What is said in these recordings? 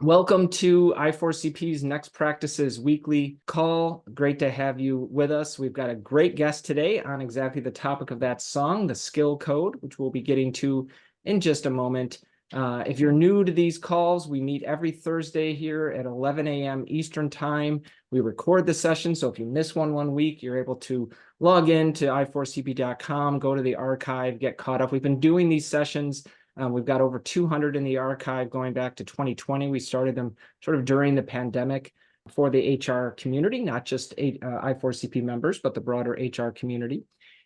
Welcome to I4CP's Next Practices weekly call. Great to have you with us. We've got a great guest today on exactly the topic of that song, the skill code, which we'll be getting to in just a moment. If you're new to these calls, we meet every Thursday here at 11 a.m. Eastern Time. We record the session, so if you miss one week, you're able to log in to i4cp.com, go to the archive, get caught up. We've been doing these sessions. We've got over 200 in the archive going back to 2020. We started them sort of during the pandemic for the HR community, not just I4CP members, but the broader HR community.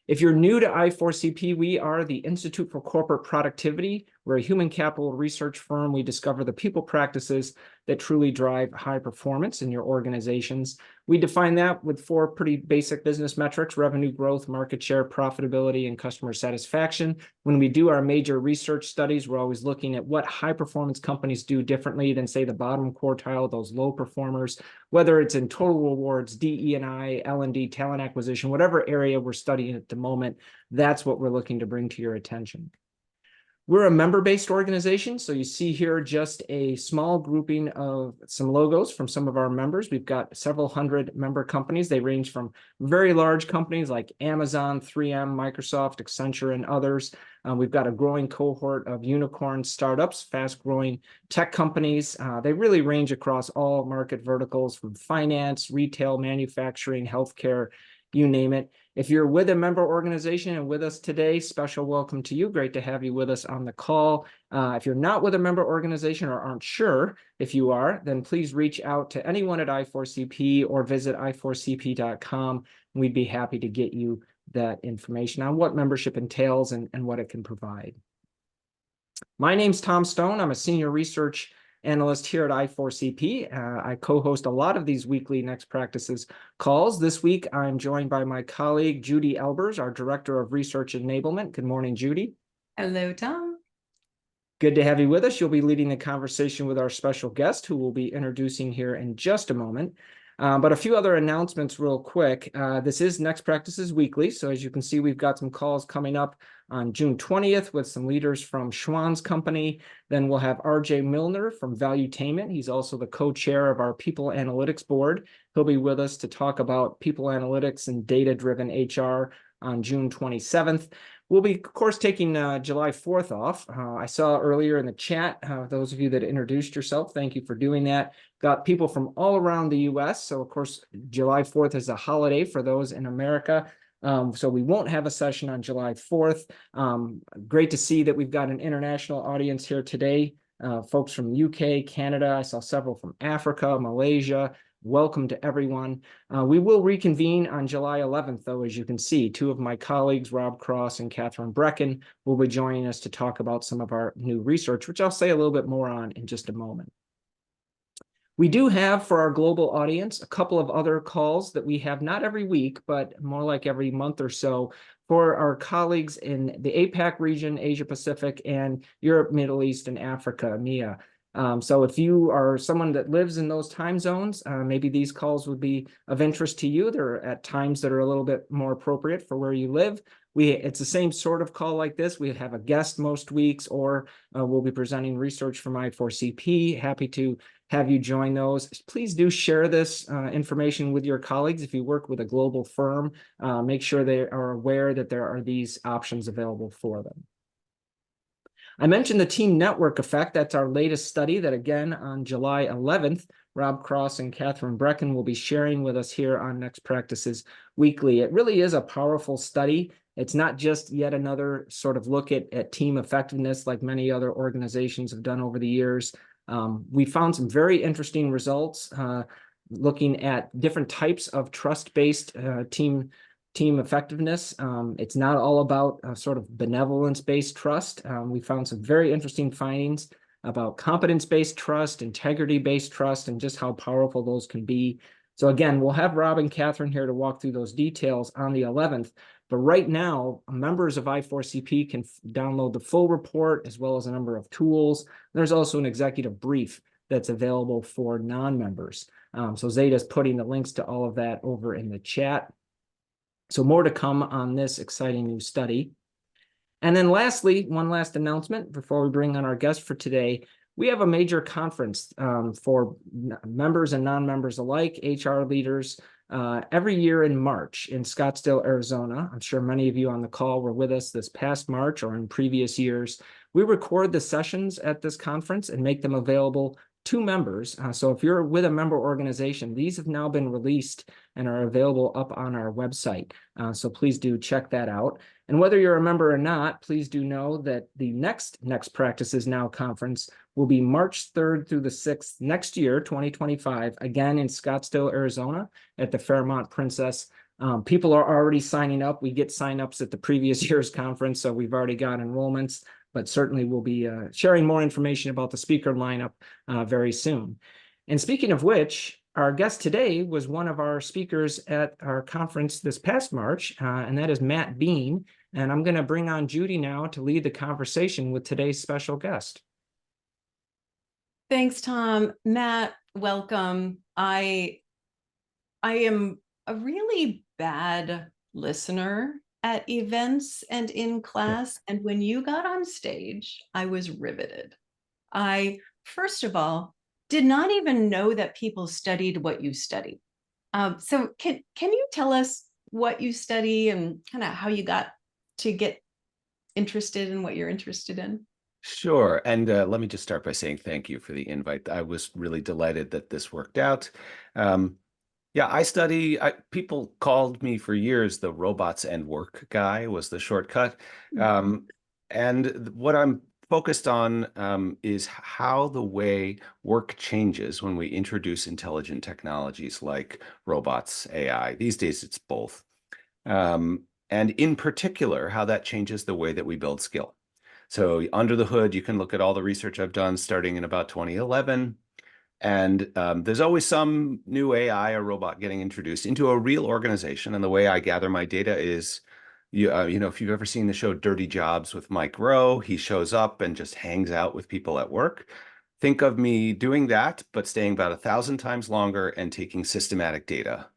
If you're new to I4CP, we are the Institute for Corporate Productivity. We're a human capital research firm. We discover the people practices that truly drive high performance in your organizations. We define that with 4 pretty basic business metrics: revenue growth, market share, profitability, and customer satisfaction. When we do our major research studies, we're always looking at what high performance companies do differently than, say, the bottom quartile, those low performers, whether it's in total rewards, DE&I, L&D, talent acquisition, whatever area we're studying at the moment, that's what we're looking to bring to your attention. We're a member-based organization, so you see here just a small grouping of some logos from some of our members. We've got several hundred member companies. They range from very large companies like Amazon, 3M, Microsoft, Accenture, and others. We've got a growing cohort of unicorn startups, fast-growing tech companies. They really range across all market verticals, from finance, retail, manufacturing, healthcare, you name it. If you're with a member organization and with us today, special welcome to you. Great to have you with us on the call. If you're not with a member organization or aren't sure if you are, then please reach out to anyone at I4CP or visit i4cp.com. We'd be happy to get you that information on what membership entails and what it can provide. My name's Tom Stone. I'm a senior research analyst here at I4CP. I co-host a lot of these weekly Next Practices calls. This week, I'm joined by my colleague, Judy Elbers, our Director of Research Enablement. Good morning, Judy. Hello, Tom. Good to have you with us. You'll be leading the conversation with our special guest, who we'll be introducing here in just a moment. But a few other announcements real quick. This is Next Practices Weekly. So as you can see, we've got some calls coming up on June 20th with some leaders from Schwann's company. Then we'll have RJ Milner from Valuetainment. He's also the co-chair of our People Analytics Board. He'll be with us to talk about people analytics and data-driven HR on June 27th. We'll be, of course, taking July 4th off. I saw earlier in the chat, those of you that introduced yourself, thank you for doing that. Got people from all around the U.S. So, of course, July 4th is a holiday for those in America. So we won't have a session on July 4th. Great to see that we've got an international audience here today. Folks from UK, Canada. I saw several from Africa, Malaysia. Welcome to everyone. We will reconvene on July 11th, though, as you can see. 2 of my colleagues, Rob Cross and Catherine Brecken, will be joining us to talk about some of our new research, which I'll say a little bit more on in just a moment. We do have, for our global audience, a couple of other calls that we have not every week, but more like every month or so, for our colleagues in the APAC region, Asia Pacific, and Europe, Middle East, and Africa, EMEA. So if you are someone that lives in those time zones, maybe these calls would be of interest to you. They're at times that are a little bit more appropriate for where you live. It's the same sort of call like this. We have a guest most weeks, or we'll be presenting research from I4CP. Happy to have you join those. Please do share this information with your colleagues. If you work with a global firm, make sure they are aware that there are these options available for them. I mentioned the team network effect. That's our latest study that, again, on July 11th, Rob Cross and Catherine Brecken will be sharing with us here on Next Practices Weekly. It really is a powerful study. It's not just yet another sort of look at team effectiveness like many other organizations have done over the years. We found some very interesting results looking at different types of trust-based team effectiveness. It's not all about sort of benevolence-based trust. We found some very interesting findings about competence-based trust, integrity-based trust, and just how powerful those can be. So again, we'll have Rob and Catherine here to walk through those details on the 11th. But right now, members of I4CP can download the full report as well as a number of tools. There's also an executive brief that's available for non-members. So Zeta's putting the links to all of that over in the chat. So more to come on this exciting new study. And then lastly, one last announcement before we bring on our guest for today. we have a major conference for members and non-members alike, HR leaders, every year in March in Scottsdale, Arizona. I'm sure many of you on the call were with us this past March or in previous years. We record the sessions at this conference and make them available to members. So if you're with a member organization, these have now been released and are available up on our website. So please do check that out. And whether you're a member or not, please do know that the next Practices Now conference will be March 3rd through the 6th next year, 2025, again in Scottsdale, Arizona at the Fairmont Princess. People are already signing up. We get signups at the previous year's conference, so we've already got enrollments, but certainly we'll be sharing more information about the speaker lineup very soon. And speaking of which, our guest today was one of our speakers at our conference this past March, and that is Matt Beane. And I'm going to bring on Judy now to lead the conversation with today's special guest. Thanks, Tom. Matt, welcome. I am a really bad listener at events and in class. And when you got on stage, I was riveted. I, first of all, did not even know that people studied what you study. So can you tell us what you study and kind of how you got to get interested in what you're interested in? Sure. And let me just start by saying thank you for the invite. I was really delighted that this worked out. Yeah, people called me for years the robots and work guy was the shortcut. And what I'm focused on is how the way work changes when we introduce intelligent technologies like robots, AI. These days, it's both. And in particular, how that changes the way that we build skill. So under the hood, you can look at all the research I've done starting in about 2011. And there's always some new AI or robot getting introduced into a real organization. And the way I gather my data is, if you've ever seen the show Dirty Jobs with Mike Rowe, he shows up and just hangs out with people at work. Think of me doing that, but staying about 1,000 times longer and taking systematic data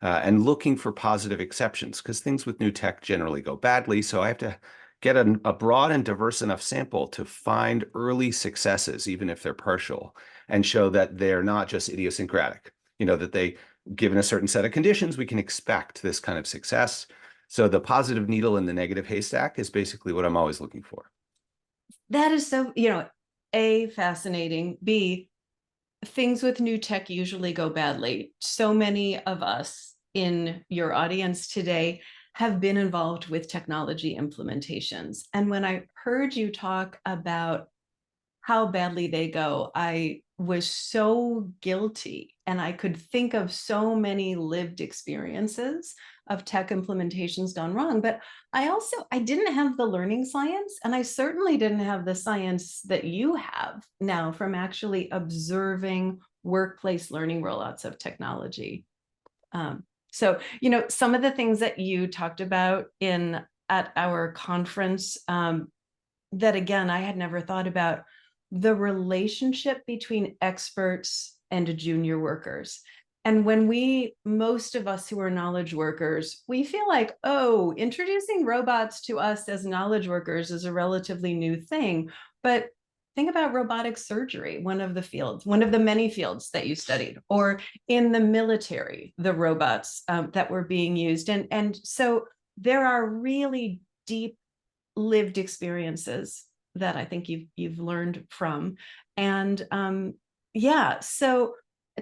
and looking for positive exceptions, because things with new tech generally go badly. So I have to get a broad and diverse enough sample to find early successes, even if they're partial, and show that they're not just idiosyncratic, that given a certain set of conditions, we can expect this kind of success. So the positive needle in the negative haystack is basically what I'm always looking for. That is so, A, fascinating. B, things with new tech usually go badly. So many of us in your audience today have been involved with technology implementations. And when I heard you talk about how badly they go, I was so guilty. And I could think of so many lived experiences of tech implementations gone wrong. But I didn't have the learning science, and I certainly didn't have the science that you have now from actually observing workplace learning rollouts of technology. So, some of the things that you talked about at our conference, that again, I had never thought about, the relationship between experts and junior workers. And when most of us who are knowledge workers, we feel like, oh, introducing robots to us as knowledge workers is a relatively new thing. But think about robotic surgery, one of the many fields that you studied, or in the military, the robots that were being used. And so there are really deep lived experiences that I think you've learned from. And so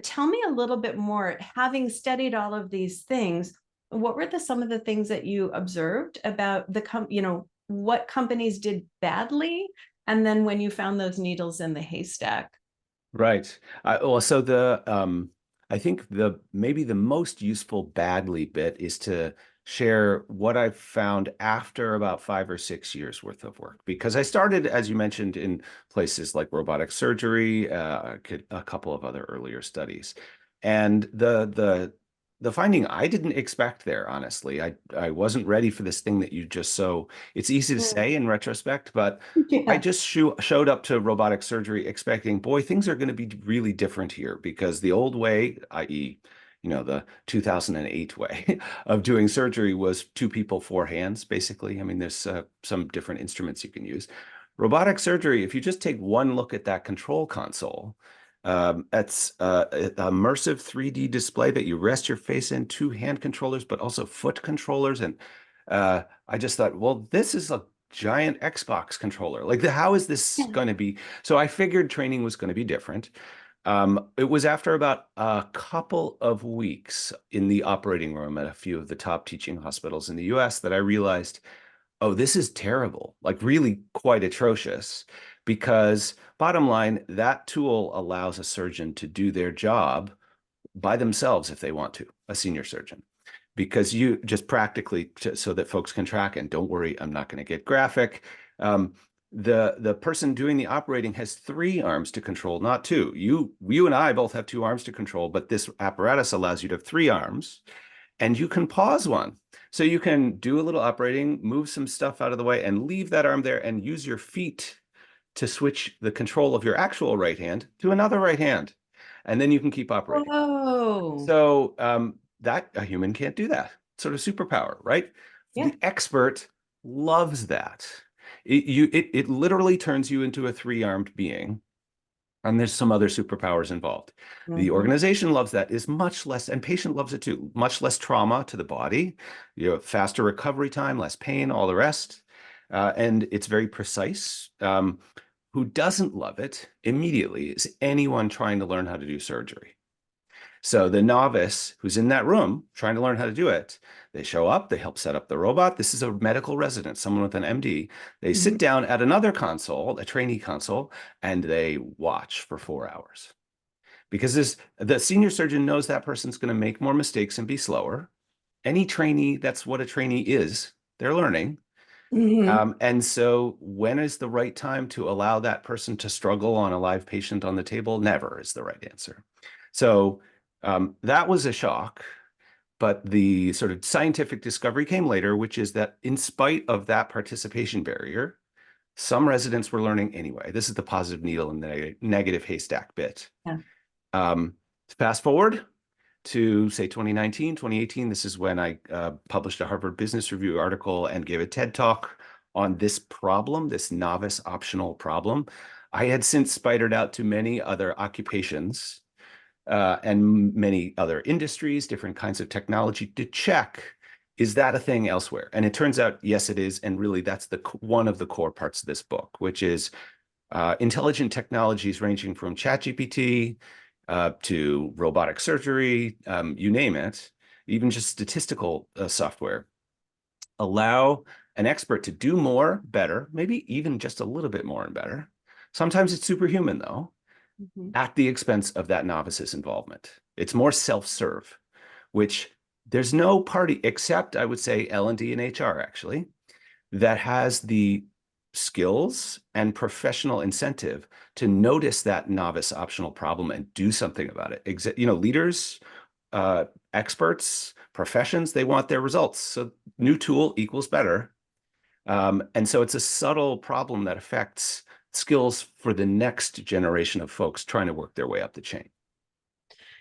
tell me a little bit more, having studied all of these things, what were some of the things that you observed about what companies did badly? And then when you found those needles in the haystack. Right. I think maybe the most useful badly bit is to share what I've found after about 5 or 6 years worth of work, because I started, as you mentioned, in places like robotic surgery, a couple of other earlier studies, and the finding I didn't expect there, honestly. I wasn't ready for this thing that it's easy to say in retrospect, but Yeah. I just showed up to robotic surgery expecting, boy, things are going to be really different here, because the old way, i.e., the 2008 way of doing surgery was 2 people, 4 hands, basically. I mean, there's some different instruments you can use. Robotic surgery, if you just take one look at that control console, it's an immersive 3D display that you rest your face in, two hand controllers, but also foot controllers. And I just thought, well, this is a giant Xbox controller. Like, how is this Yeah. going to be? So I figured training was going to be different. It was after about a couple of weeks in the operating room at a few of the top teaching hospitals in the US that I realized, oh, this is terrible, like really quite atrocious, because bottom line, that tool allows a surgeon to do their job by themselves if they want to, a senior surgeon, because you just practically, so that folks can track, and don't worry, I'm not going to get graphic. The person doing the operating has 3 arms to control, not 2. You and I both have 2 arms to control, but this apparatus allows you to have 3 arms, and you can pause one. So you can do a little operating, move some stuff out of the way, and leave that arm there and use your feet to switch the control of your actual right hand to another right hand. And then you can keep operating. Whoa. So that a human can't do that. Sort of superpower, right? Yeah. The expert loves that. It literally turns you into a 3-armed being. And there's some other superpowers involved. The Mhm. organization loves that, is much less, and patient loves it too, much less trauma to the body, faster recovery time, less pain, all the rest. And it's very precise. Who doesn't love it immediately is anyone trying to learn how to do surgery. So the novice who's in that room trying to learn how to do it, they show up, they help set up the robot. This is a medical resident, someone with an MD. They sit Mhm. down at another console, a trainee console, and they watch for 4 hours. Because the senior surgeon knows that person's going to make more mistakes and be slower. Any trainee, that's what a trainee is. They're learning. Mhm. And so when is the right time to allow that person to struggle on a live patient on the table? Never is the right answer. So that was a shock. But the sort of scientific discovery came later, which is that in spite of that participation barrier, some residents were learning anyway. This is the positive needle in the negative haystack bit. Yeah. Fast forward to, say, 2019, 2018. This is when I published a Harvard Business Review article and gave a TED Talk on this problem, this novice optional problem. I had since spidered out to many other occupations and many other industries, different kinds of technology, to check, is that a thing elsewhere? And it turns out, yes, it is. And really, that's one of the core parts of this book, which is intelligent technologies ranging from ChatGPT to robotic surgery, you name it, even just statistical software, allow an expert to do more, better, maybe even just a little bit more and better. Sometimes it's superhuman, though, Mhm. at the expense of that novice's involvement. It's more self-serve, which there's no party except, I would say, L&D and HR, actually, that has the skills and professional incentive to notice that novice optional problem and do something about it. Leaders, experts, professions, they want their results. So new tool equals better. And so it's a subtle problem that affects skills for the next generation of folks trying to work their way up the chain.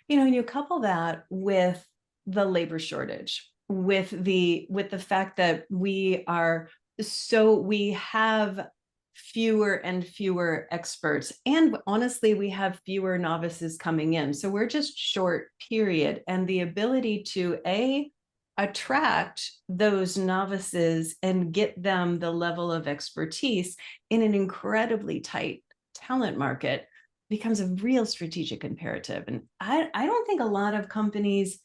And you couple that with the labor shortage, with the fact that we have fewer and fewer experts, and honestly, we have fewer novices coming in. So we're just short, period. And the ability to attract those novices and get them the level of expertise in an incredibly tight talent market becomes a real strategic imperative. And I don't think a lot of companies'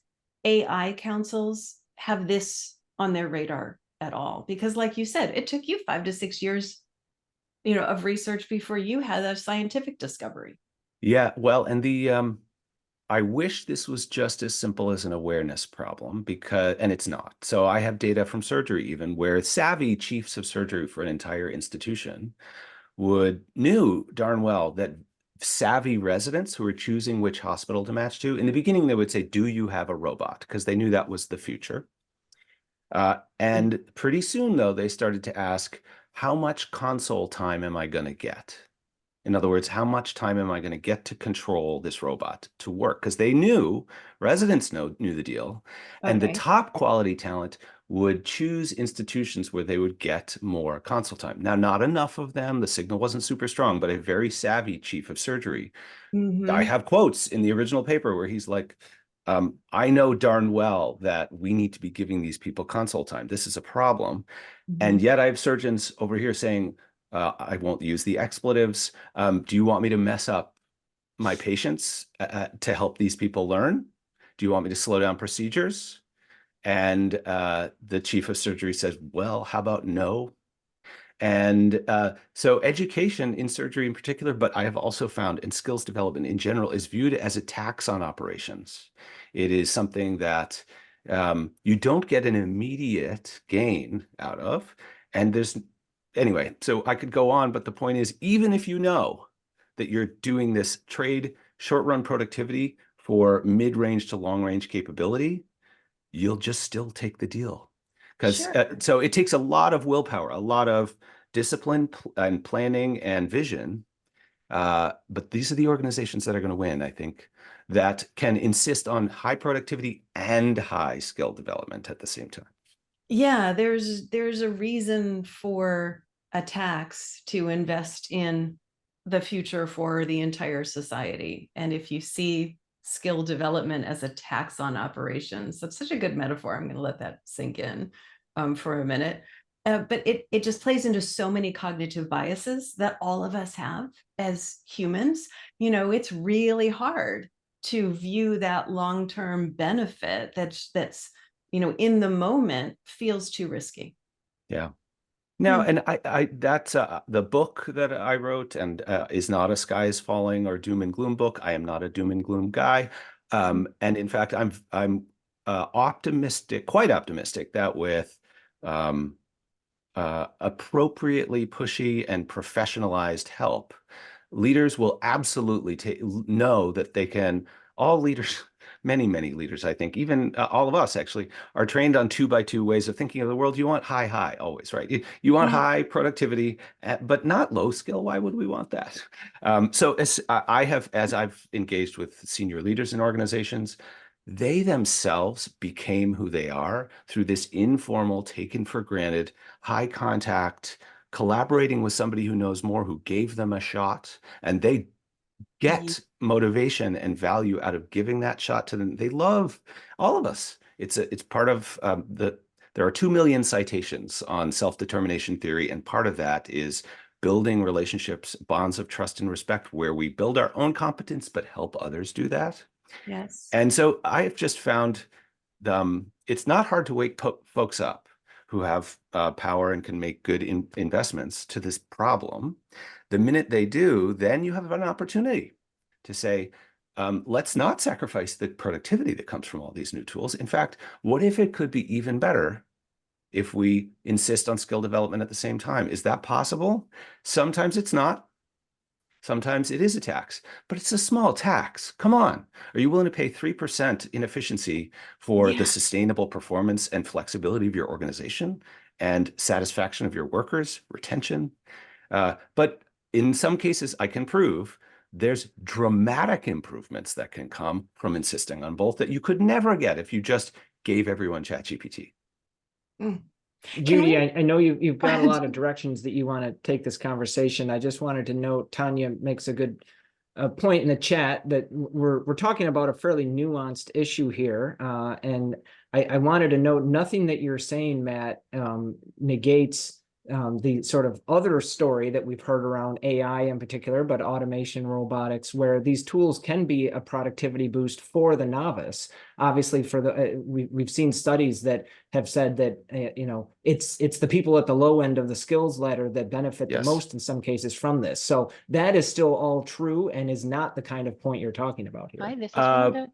AI councils have this on their radar at all, because like you said, it took you 5 to 6 years, of research before you had a scientific discovery. Yeah, well, and I wish this was just as simple as an awareness problem, and it's not. So I have data from surgery even where savvy chiefs of surgery for an entire institution knew darn well that savvy residents who were choosing which hospital to match to, in the beginning, they would say, do you have a robot? Because they knew that was the future. And pretty soon, though, they started to ask, how much console time am I going to get? In other words, how much time am I going to get to control this robot to work? Because they knew, residents knew the deal. And the Okay. top quality talent would choose institutions where they would get more consult time. Now, not enough of them. The signal wasn't super strong, but a very savvy chief of surgery. I have quotes in the original paper where he's like, I know darn well that we need to be giving these people consult time. This is a problem. And yet I have surgeons over here saying, I won't use the expletives. Do you want me to mess up my patients to help these people learn? Do you want me to slow down procedures? And the chief of surgery says, well, how about no? And so education in surgery in particular, but I have also found in skills development in general is viewed as a tax on operations. It is something that you don't get an immediate gain out of. And anyway, so I could go on, but the point is, even if you know that you're doing this trade short-run productivity for mid-range to long-range capability, you'll just still take the deal. Because so it takes a lot of willpower, a lot of discipline and planning and vision. But these are the organizations that are going to win, I think, that can insist on high productivity and high skill development at the same time. Yeah, there's a reason for a tax to invest in the future for the entire society. And if you see skill development as a tax on operations, that's such a good metaphor. I'm going to let that sink in for a minute. But it just plays into so many cognitive biases that all of us have as humans. You know, it's really hard to view that long-term benefit that's you know, in the moment feels too risky. Yeah. Now, and I that's the book that I wrote, and is not a sky is falling or doom and gloom book. I am not a doom and gloom guy. And in fact, I'm optimistic, quite optimistic that with appropriately pushy and professionalized help, leaders will absolutely know that they can, all leaders, many, many leaders, I think, even all of us actually, are trained on 2x2 ways of thinking of the world. You want high, high always, right? You want high productivity, but not low skill. Why would we want that? So as I've engaged with senior leaders in organizations, they themselves became who they are through this informal, taken for granted, high contact, collaborating with somebody who knows more, who gave them a shot, and they get motivation and value out of giving that shot to them. They love all of us. It's part of there are 2 million citations on self-determination theory, and part of that is building relationships, bonds of trust and respect, where we build our own competence but help others do that. Yes. And so I have just found it's not hard to wake folks up who have power and can make good investments to this problem. The minute they do, then you have an opportunity to say, let's not sacrifice the productivity that comes from all these new tools. In fact, what if it could be even better if we insist on skill development at the same time? Is that possible? Sometimes it's not. Sometimes it is a tax, but it's a small tax. Come on. Are you willing to pay 3% inefficiency for the sustainable performance and flexibility of your organization and satisfaction of your workers, retention? But in some cases, I can prove there's dramatic improvements that can come from insisting on both that you could never get if you just gave everyone ChatGPT. Judy, I know you've got a lot of directions that you want to take this conversation. I just wanted to note, Tanya makes a good point in the chat that we're talking about a fairly nuanced issue here. And I wanted to note nothing that you're saying, Matt, negates the sort of other story that we've heard around AI in particular, but automation, robotics, where these tools can be a productivity boost for the novice. Obviously, for the we've seen studies that have said that you know, it's the people at the low end of the skills ladder that benefit the most in some cases from this. So that is still all true and is not the kind of point you're talking about here. Hi, this is Rhonda.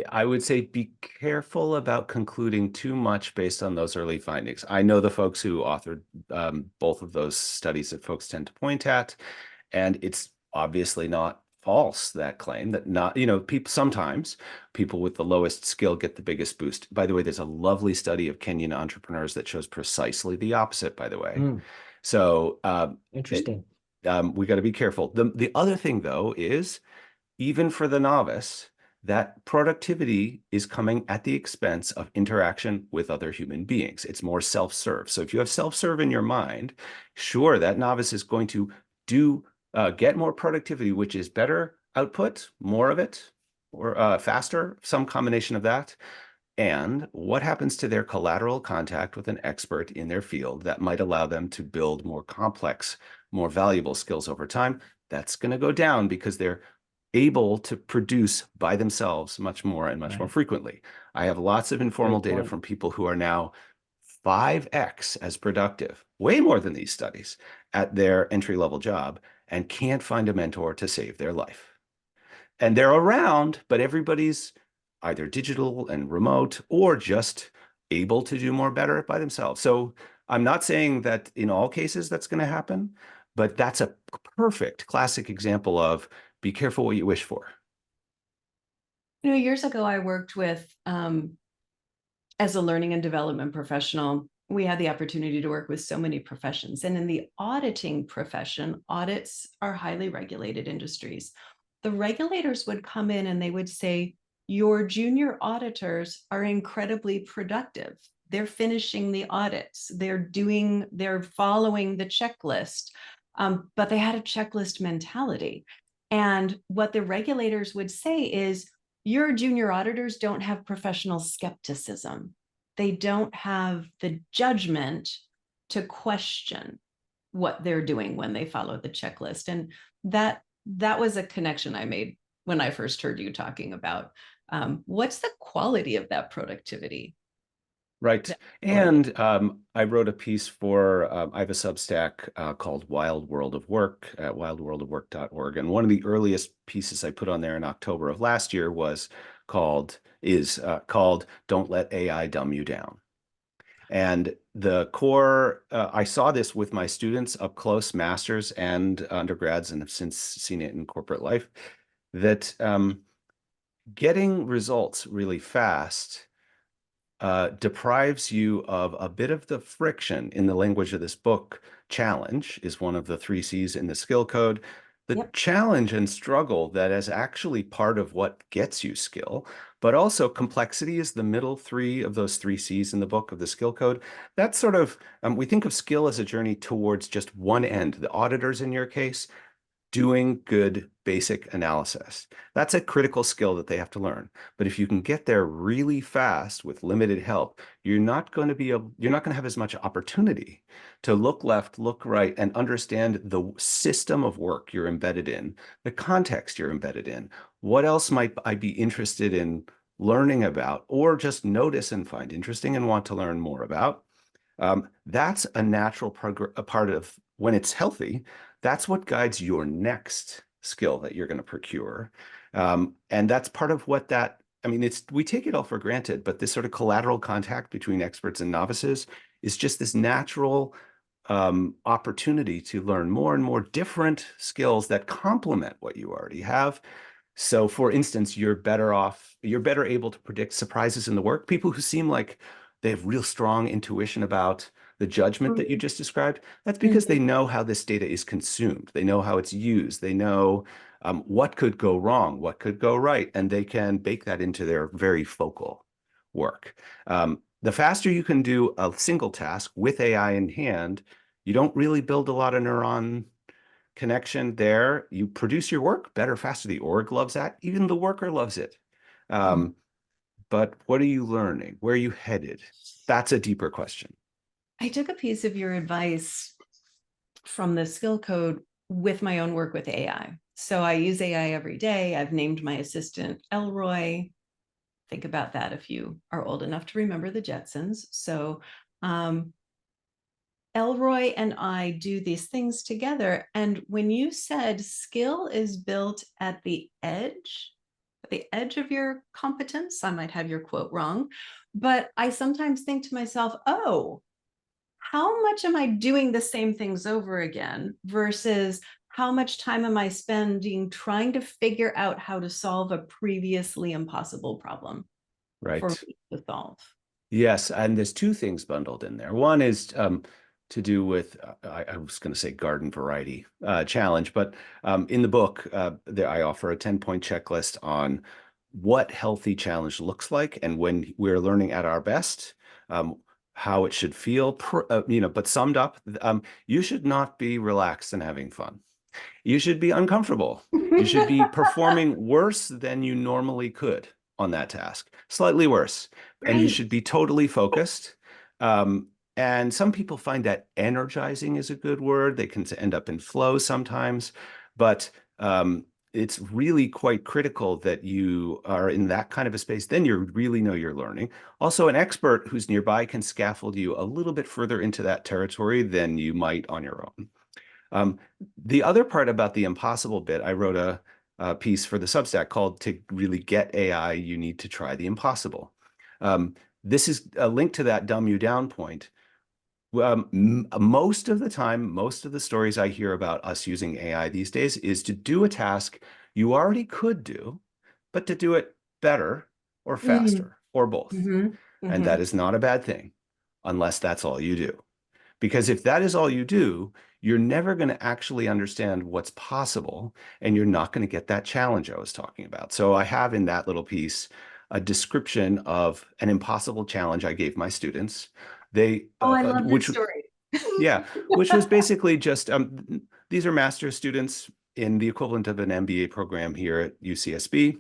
I would say be careful about concluding too much based on those early findings. I know the folks who authored both of those studies that folks tend to point at, and it's obviously not false, that claim that not, you know, sometimes people with the lowest skill get the biggest boost. By the way, there's a lovely study of Kenyan entrepreneurs that shows precisely the opposite, by the way. So interesting. We got to be careful. The other thing, though, is even for the novice, that productivity is coming at the expense of interaction with other human beings. It's more self-serve. So if you have self-serve in your mind, sure, that novice is going to get more productivity, which is better output, more of it, or faster, some combination of that. And what happens to their collateral contact with an expert in their field that might allow them to build more complex, more valuable skills over time? That's going to go down because they're able to produce by themselves much more and much more frequently. I have lots of informal data from people who are now 5x as productive, way more than these studies, at their entry-level job and can't find a mentor to save their life. And they're around, but everybody's either digital and remote or just able to do more better by themselves. So I'm not saying that in all cases that's going to happen, but that's a perfect classic example of be careful what you wish for. Years ago, I worked with, as a learning and development professional, we had the opportunity to work with so many professions. And in the auditing profession, audits are highly regulated industries. The regulators would come in and they would say, your junior auditors are incredibly productive. They're finishing the audits. They're following the checklist. But they had a checklist mentality. And what the regulators would say is, your junior auditors don't have professional skepticism. They don't have the judgment to question what they're doing when they follow the checklist. And that was a connection I made when I first heard you talking about what's the quality of that productivity. Right. And I wrote a piece for, I have a Substack called Wild World of Work at wildworldofwork.org. And one of the earliest pieces I put on there in October of last year was called Don't Let AI Dumb You Down. And the core, I saw this with my students up close, masters and undergrads, and have since seen it in corporate life, that getting results really fast deprives you of a bit of the friction. In the language of this book, challenge is one of the 3 C's in the skill code. The challenge and struggle that is actually part of what gets you skill, but also complexity is the middle 3 of those 3 C's in the book of the skill code. That's sort of, we think of skill as a journey towards just one end. The auditors in your case, doing good basic analysis. That's a critical skill that they have to learn. But if you can get there really fast with limited help, you're not going to have as much opportunity to look left, look right, and understand the system of work you're embedded in, the context you're embedded in. What else might I be interested in learning about, or just notice and find interesting and want to learn more about? That's a natural part of when it's healthy. That's what guides your next skill that you're going to procure. And that's part of what we take it all for granted, but this sort of collateral contact between experts and novices is just this natural opportunity to learn more and more different skills that complement what you already have. So for instance, you're better able to predict surprises in the work. People who seem like they have real strong intuition about the judgment that you just described, that's because they know how this data is consumed. They know how it's used. They know what could go wrong, what could go right, and they can bake that into their very focal work. The faster you can do a single task with AI in hand, you don't really build a lot of neuron connection there. You produce your work better, faster. The org loves that. Even the worker loves it. But what are you learning? Where are you headed? That's a deeper question. I took a piece of your advice from the skill code with my own work with AI. So I use AI every day. I've named my assistant Elroy. Think about that if you are old enough to remember the Jetsons. So Elroy and I do these things together. And when you said skill is built at the edge of your competence, I might have your quote wrong, but I sometimes think to myself, oh, how much am I doing the same things over again versus how much time am I spending trying to figure out how to solve a previously impossible problem for me to solve? Yes, and there's 2 things bundled in there. One is to do with, I was going to say garden variety challenge, but in the book, I offer a 10-point checklist on what healthy challenge looks like, and when we're learning at our best, how it should feel, but summed up, you should not be relaxed and having fun. You should be uncomfortable. You should be performing worse than you normally could on that task, slightly worse. And you Right. should be totally focused. And some people find that energizing is a good word. They can end up in flow sometimes, but it's really quite critical that you are in that kind of a space. Then you really know you're learning. Also, an expert who's nearby can scaffold you a little bit further into that territory than you might on your own. The other part about the impossible bit, I wrote a piece for the Substack called "To Really Get AI, You Need to Try the Impossible." This is a link to that dumb you down point. Most of the time, most of the stories I hear about us using AI these days is to do a task you already could do, but to do it better or faster or both. And that is not a bad thing unless that's all you do. Because if that is all you do, you're never going to actually understand what's possible, and you're not going to get that challenge I was talking about. So I have in that little piece a description of an impossible challenge I gave my students. They, Oh, I love this which, story. yeah, which was basically just these are master's students in the equivalent of an MBA program here at UCSB.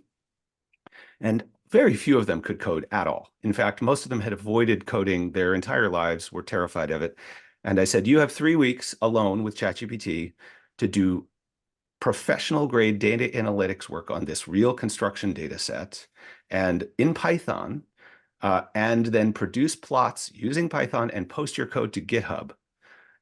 And very few of them could code at all. In fact, most of them had avoided coding their entire lives, were terrified of it. And I said, you have 3 weeks alone with ChatGPT to do professional grade data analytics work on this real construction data set and in Python, and then produce plots using Python and post your code to GitHub.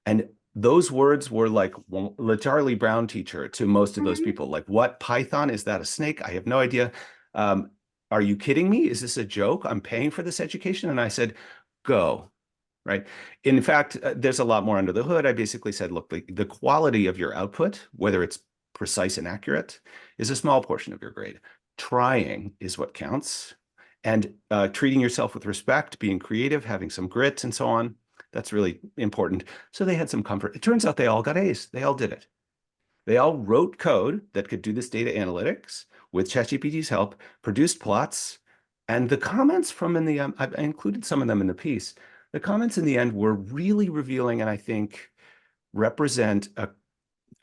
And those words were like the Charlie Brown teacher to most of those people. Like, what, Python? Is that a snake? I have no idea. Are you kidding me? Is this a joke? I'm paying for this education? And I said, go. Right. In fact, there's a lot more under the hood. I basically said, look, the quality of your output, whether it's precise and accurate, is a small portion of your grade. Trying is what counts. And treating yourself with respect, being creative, having some grit, and so on, that's really important. So they had some comfort. It turns out they all got A's. They all did it. They all wrote code that could do this data analytics with ChatGPT's help, produced plots, and the comments from I included some of them in the piece. The comments in the end were really revealing, and I think represent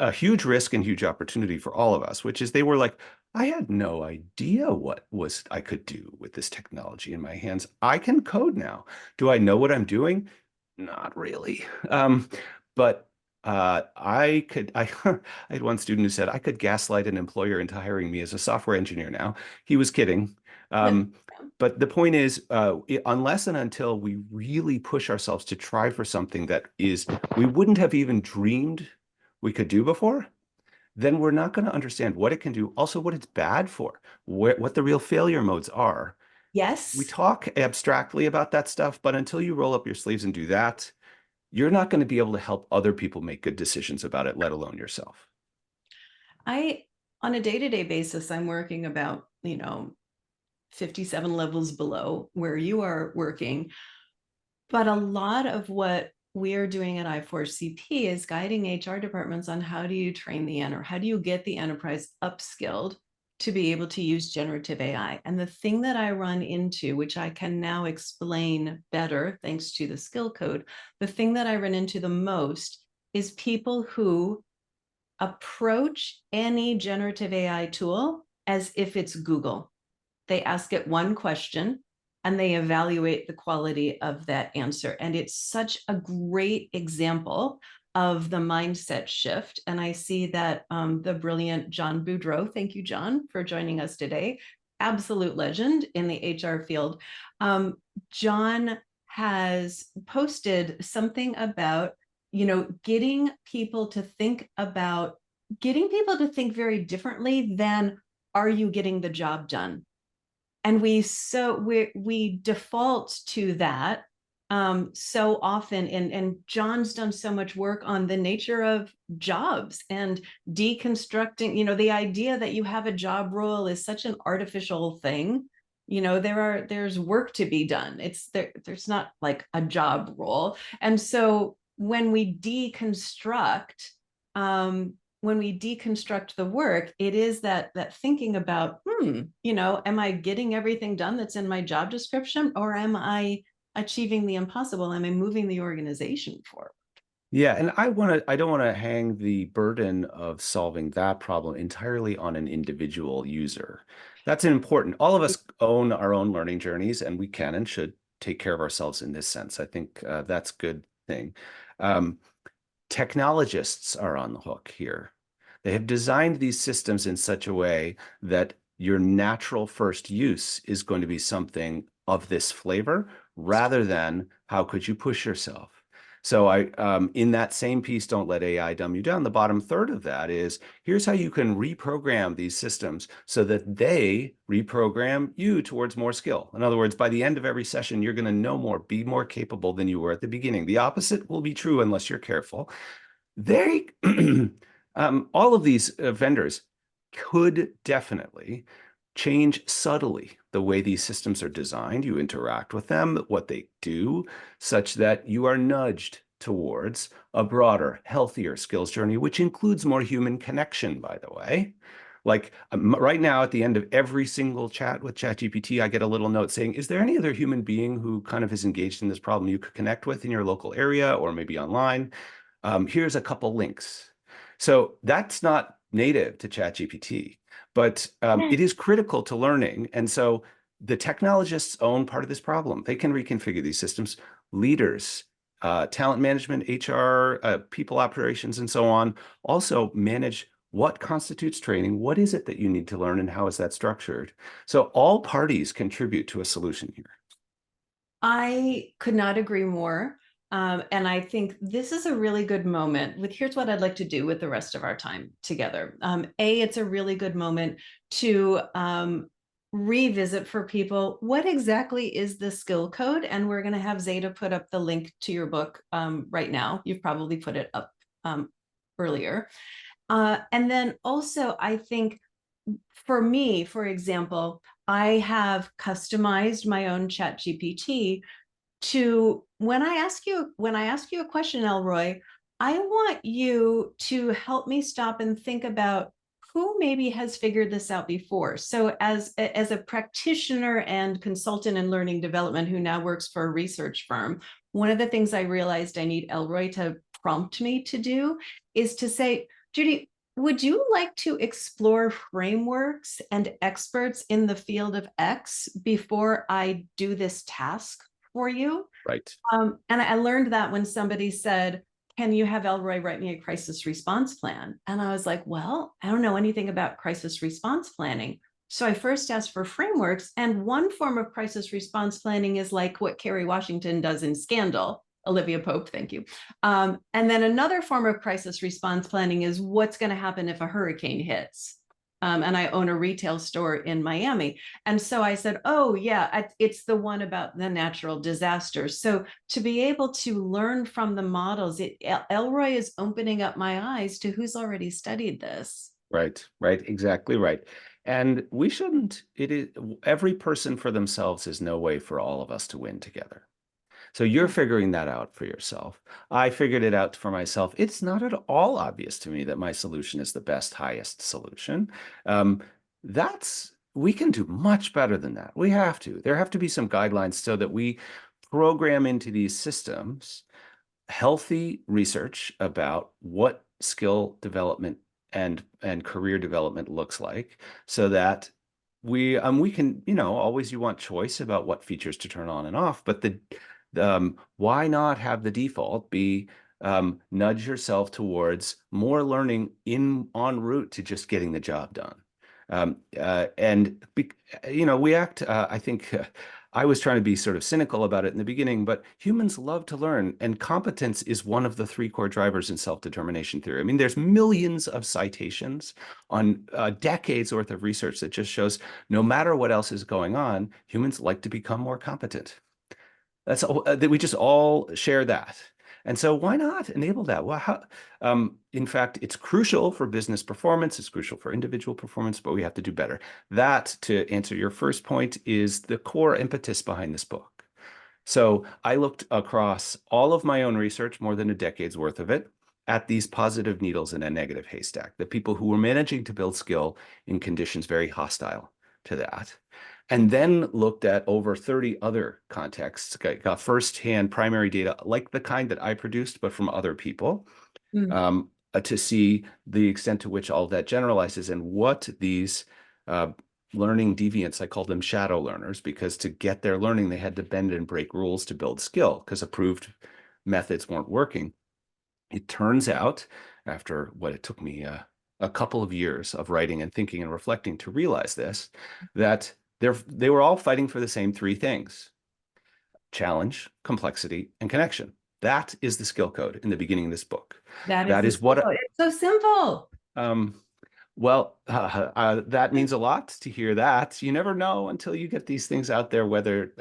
a huge risk and huge opportunity for all of us, which is they were like, I had no idea what I could do with this technology in my hands. I can code now. Do I know what I'm doing? Not really. But I had one student who said I could gaslight an employer into hiring me as a software engineer now. He was kidding. But the point is, unless and until we really push ourselves to try for something that we wouldn't have even dreamed we could do before, then we're not going to understand what it can do, also what it's bad for, what the real failure modes are. Yes. We talk abstractly about that stuff, but until you roll up your sleeves and do that, you're not going to be able to help other people make good decisions about it, let alone yourself. On a day-to-day basis, I'm working about, 57 levels below where you are working. But a lot of what we are doing at I4CP is guiding HR departments on how do you train how do you get the enterprise upskilled to be able to use generative AI. And the thing that I run into, which I can now explain better thanks to the skill code, the thing that I run into the most is people who approach any generative AI tool as if it's Google. They ask it one question and they evaluate the quality of that answer. And it's such a great example of the mindset shift. And I see that the brilliant John Boudreau, thank you, John, for joining us today, absolute legend in the HR field. John has posted something about, getting people to think very differently than, are you getting the job done? And we default to that so often. And John's done so much work on the nature of jobs and deconstructing, the idea that you have a job role is such an artificial thing. There's work to be done. There's not like a job role. And so when we deconstruct when we deconstruct the work, it is that thinking about, am I getting everything done that's in my job description, or am I achieving the impossible? Am I moving the organization forward? Yeah, and I don't want to hang the burden of solving that problem entirely on an individual user. That's important. All of us own our own learning journeys, and we can and should take care of ourselves in this sense. I think that's a good thing. Um, Technologists are on the hook here. They have designed these systems in such a way that your natural first use is going to be something of this flavor rather than how could you push yourself. So in that same piece, Don't Let AI Dumb You Down, the bottom third of that is, here's how you can reprogram these systems so that they reprogram you towards more skill. In other words, by the end of every session, you're going to know more, be more capable than you were at the beginning. The opposite will be true unless you're careful. They, all of these vendors could definitely change subtly the way these systems are designed, you interact with them, what they do, such that you are nudged towards a broader, healthier skills journey, which includes more human connection, by the way. Like right now, at the end of every single chat with ChatGPT, I get a little note saying, is there any other human being who kind of is engaged in this problem you could connect with in your local area or maybe online? Here's a couple links. So that's not native to ChatGPT, but it is critical to learning. And so the technologists own part of this problem. They can reconfigure these systems. Leaders, talent management, HR, people operations, and so on, also manage what constitutes training, what is it that you need to learn, and how is that structured? So all parties contribute to a solution here. I could not agree more. And I think this is a really good moment with, here's what I'd like to do with the rest of our time together. It's a really good moment to revisit for people, what exactly is the skill code? And we're going to have Zeta put up the link to your book right now. You've probably put it up earlier. And then also, I think for me, for example, I have customized my own ChatGPT to, when I ask you a question, Elroy, I want you to help me stop and think about who maybe has figured this out before. So as a practitioner and consultant in learning development who now works for a research firm, one of the things I realized I need Elroy to prompt me to do is to say, Judy, would you like to explore frameworks and experts in the field of X before I do this task for you? Right. And I learned that when somebody said, can you have Elroy write me a crisis response plan? And I was like, well, I don't know anything about crisis response planning. So I first asked for frameworks. And one form of crisis response planning is like what Kerry Washington does in Scandal. Olivia Pope, thank you. And then another form of crisis response planning is what's going to happen if a hurricane hits. And I own a retail store in Miami. And so I said, oh, yeah, it's the one about the natural disasters. So to be able to learn from the models, Elroy is opening up my eyes to who's already studied this. Right, exactly right. And we shouldn't, it is, every person for themselves is no way for all of us to win together. So you're figuring that out for yourself. I figured it out for myself. It's not at all obvious to me that my solution is the best, highest solution. We can do much better than that. We have to. There have to be some guidelines so that we program into these systems healthy research about what skill development and career development looks like, so that we can, always you want choice about what features to turn on and off, but why not have the default be nudge yourself towards more learning en route to just getting the job done. We act, I think, I was trying to be sort of cynical about it in the beginning, but humans love to learn, and competence is one of the three core drivers in self-determination theory. I mean, there's millions of citations on decades worth of research that just shows no matter what else is going on, humans like to become more competent. That's all, that we just all share that. And so why not enable that? Well, in fact, it's crucial for business performance. It's crucial for individual performance, but we have to do better. That, to answer your first point, is the core impetus behind this book. So I looked across all of my own research, more than a decade's worth of it, at these positive needles in a negative haystack, the people who were managing to build skill in conditions very hostile to that, and then looked at over 30 other contexts, got firsthand primary data like the kind that I produced, but from other people, to see the extent to which all that generalizes and what these learning deviants, I call them shadow learners, because to get their learning, they had to bend and break rules to build skill because approved methods weren't working. It turns out, after what it took me a couple of years of writing and thinking and reflecting to realize this, that they were all fighting for the same three things: challenge, complexity, and connection. That is the skill code in the beginning of this book. That is what it's so simple. That means a lot to hear that. You never know until you get these things out there, whether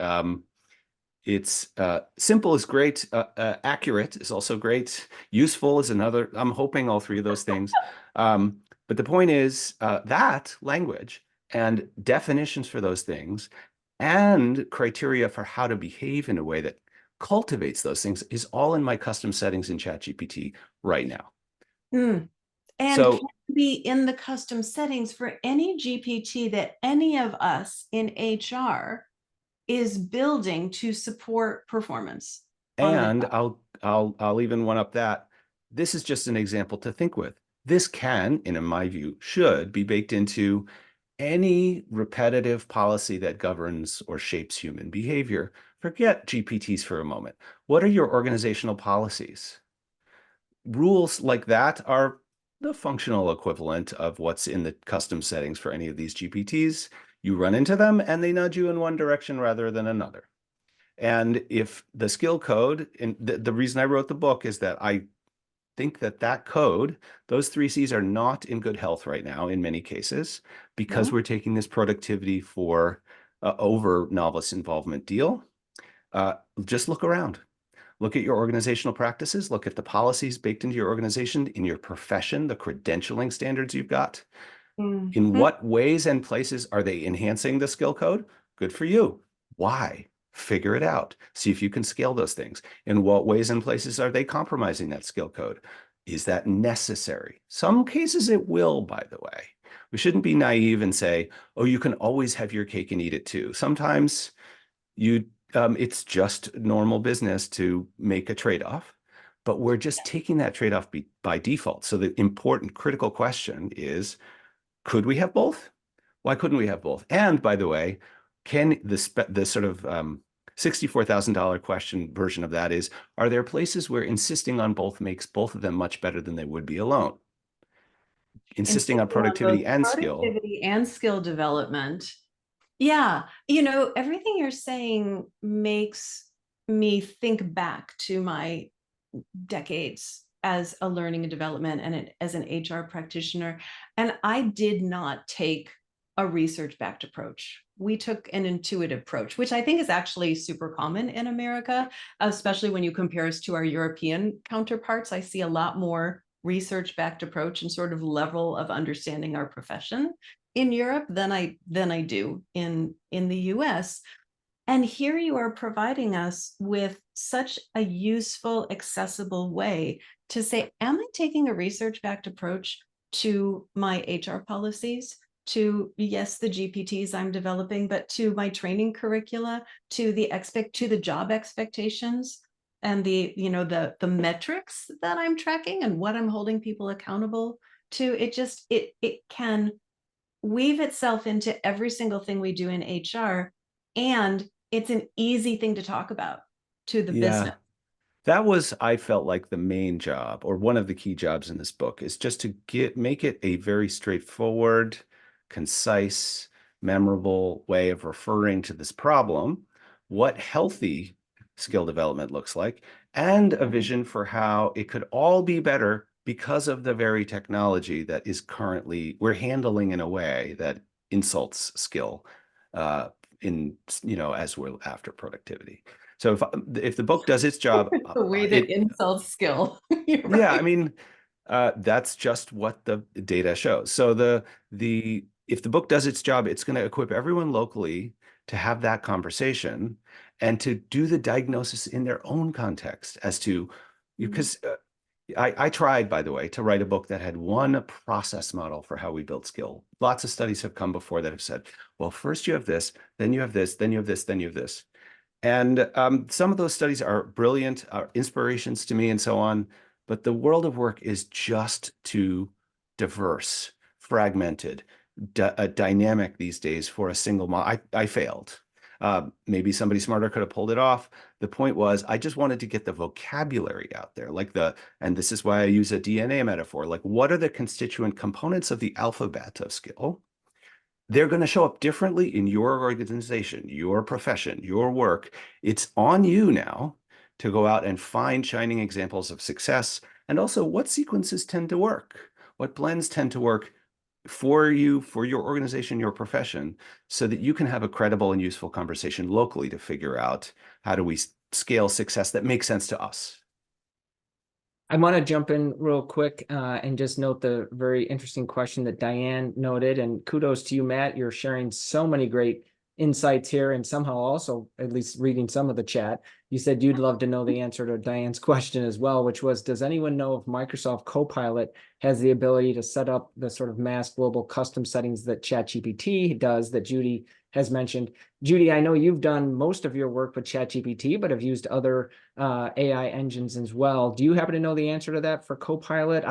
it's simple is great, accurate is also great, useful is another. I'm hoping all three of those things. But the point is that language and definitions for those things and criteria for how to behave in a way that cultivates those things is all in my custom settings in ChatGPT right now. And so, can be in the custom settings for any GPT that any of us in HR is building to support performance. And I'll even one up that. This is just an example to think with. This can, in my view, should be baked into any repetitive policy that governs or shapes human behavior. Forget GPTs for a moment. What are your organizational policies? Rules like that are the functional equivalent of what's in the custom settings for any of these GPTs. You run into them and they nudge you in one direction rather than another. And if the skill code, and the reason I wrote the book is that I think that code, those three C's are not in good health right now in many cases, because we're taking this productivity for over novice involvement deal. Just look around. Look at your organizational practices. Look at the policies baked into your organization, in your profession, the credentialing standards you've got. In what ways and places are they enhancing the skill code? Good for you. Why? Figure it out. See if you can scale those things. In what ways and places are they compromising that skill code? Is that necessary? Some cases it will, by the way. We shouldn't be naive and say, oh, you can always have your cake and eat it too. Sometimes it's just normal business to make a trade-off, but we're just taking that trade-off by default. So the important critical question is, could we have both? Why couldn't we have both? And by the way, can the sort of $64,000 question version of that is, are there places where insisting on both makes both of them much better than they would be alone? Insisting on productivity and skill. Productivity and skill development. Yeah, everything you're saying makes me think back to my decades as a learning and development and as an HR practitioner. And I did not take a research-backed approach. We took an intuitive approach, which I think is actually super common in America, especially when you compare us to our European counterparts. I see a lot more research-backed approach and sort of level of understanding our profession in Europe than I do in the US. And here you are providing us with such a useful, accessible way to say, am I taking a research-backed approach to my HR policies, to, yes, the GPTs I'm developing, but to my training curricula, to the job expectations and the metrics that I'm tracking and what I'm holding people accountable to. It can weave itself into every single thing we do in HR, and it's an easy thing to talk about to the business. That was, I felt like, the main job, or one of the key jobs in this book, is just to make it a very straightforward, concise, memorable way of referring to this problem, what healthy skill development looks like, and a vision for how it could all be better because of the very technology that is currently we're handling in a way that insults skill as we're after productivity. So if the book does its job, the way that insults skill. Right. Yeah, I mean, that's just what the data shows. So if the book does its job, it's going to equip everyone locally to have that conversation and to do the diagnosis in their own context as to, because I tried, by the way, to write a book that had one process model for how we build skill. Lots of studies have come before that have said, well, first you have this, then you have this, then you have this, then you have this. And some of those studies are brilliant, are inspirations to me and so on. But the world of work is just too diverse, fragmented, dynamic these days for a single model. I failed. Maybe somebody smarter could have pulled it off. The point was, I just wanted to get the vocabulary out there, and this is why I use a DNA metaphor. Like, what are the constituent components of the alphabet of skill? They're going to show up differently in your organization, your profession, your work. It's on you now to go out and find shining examples of success, and also what sequences tend to work, what blends tend to work for you, for your organization, your profession, so that you can have a credible and useful conversation locally to figure out how do we scale success that makes sense to us. I want to jump in real quick and just note the very interesting question that Diane noted. And kudos to you, Matt. You're sharing so many great insights here, and somehow also, at least reading some of the chat, you said you'd love to know the answer to Diane's question as well, which was, does anyone know if Microsoft Copilot has the ability to set up the sort of mass global custom settings that ChatGPT does, that Judy has mentioned? Judy, I know you've done most of your work with ChatGPT, but have used other AI engines as well. Do you happen to know the answer to that for Copilot?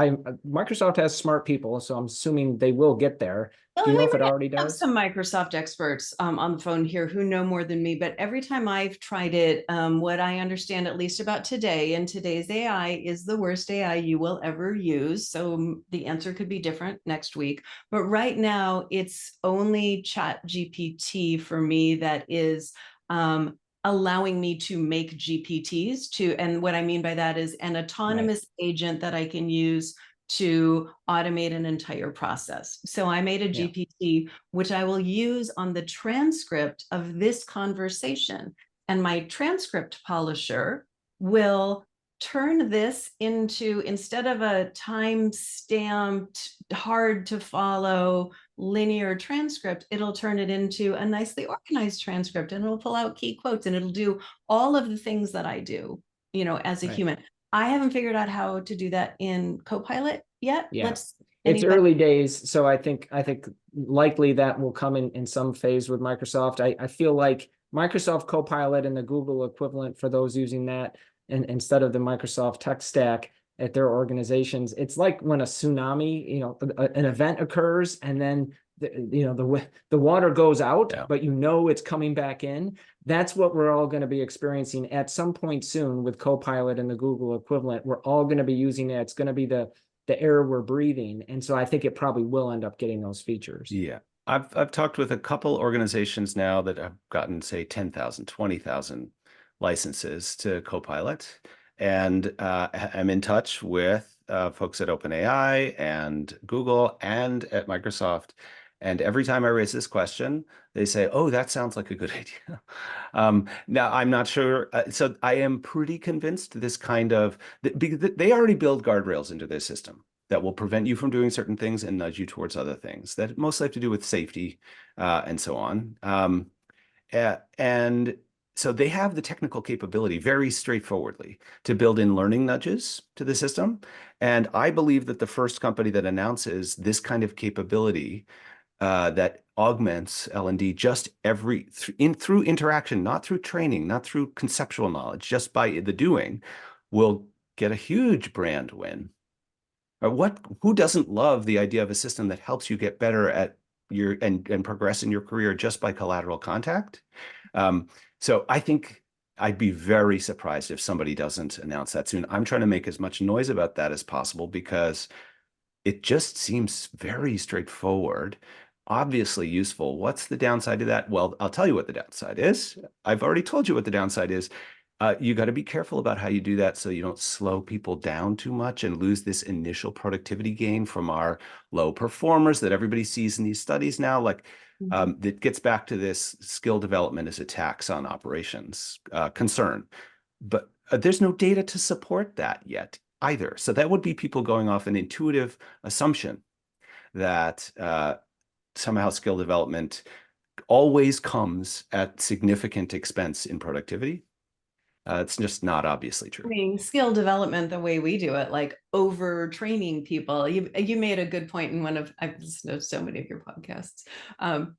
Microsoft has smart people, so I'm assuming they will get there. Well, Do you know we if it might already have does? some Microsoft experts on the phone here who know more than me, but every time I've tried it, what I understand, at least about today, and today's AI is the worst AI you will ever use. So the answer could be different next week. But right now, it's only ChatGPT for me that is allowing me to make GPTs and what I mean by that is an autonomous agent that I can use to automate an entire process. So I made a GPT, which I will use on the transcript of this conversation. And my transcript polisher will turn this into, instead of a time-stamped, hard to follow linear transcript, it'll turn it into a nicely organized transcript, and it'll pull out key quotes, and it'll do all of the things that I do, as a human. I haven't figured out how to do that in Copilot yet. Yeah. It's early days, so I think likely that will come in some phase with Microsoft. I feel like Microsoft Copilot and the Google equivalent for those using that, and instead of the Microsoft tech stack at their organizations, it's like when a tsunami, an event occurs, and then the water goes out, but it's coming back in. That's what we're all going to be experiencing at some point soon with Copilot and the Google equivalent. We're all going to be using it. It's going to be the air we're breathing. And so I think it probably will end up getting those features. Yeah. I've talked with a couple organizations now that have gotten, say, 10,000, 20,000 licenses to Copilot. And I'm in touch with folks at OpenAI and Google and at Microsoft. And every time I raise this question, they say, oh, that sounds like a good idea. Now, I'm not sure. So I am pretty convinced this kind of, because they already build guardrails into their system that will prevent you from doing certain things and nudge you towards other things that mostly have to do with safety and so on. And so they have the technical capability very straightforwardly to build in learning nudges to the system. And I believe that the first company that announces this kind of capability that augments L&D just through interaction, not through training, not through conceptual knowledge, just by the doing, will get a huge brand win. Who doesn't love the idea of a system that helps you get better at and progress in your career just by collateral contact? So I think I'd be very surprised if somebody doesn't announce that soon. I'm trying to make as much noise about that as possible because it just seems very straightforward, obviously useful. What's the downside to that? Well, I'll tell you what the downside is. I've already told you what the downside is. You got to be careful about how you do that so you don't slow people down too much and lose this initial productivity gain from our low performers that everybody sees in these studies now. That gets back to this skill development as a tax on operations concern. But there's no data to support that yet either. So that would be people going off an intuitive assumption that somehow skill development always comes at significant expense in productivity. It's just not obviously I true. mean, skill development, the way we do it, like overtraining people. You made a good point in I've listened to so many of your podcasts.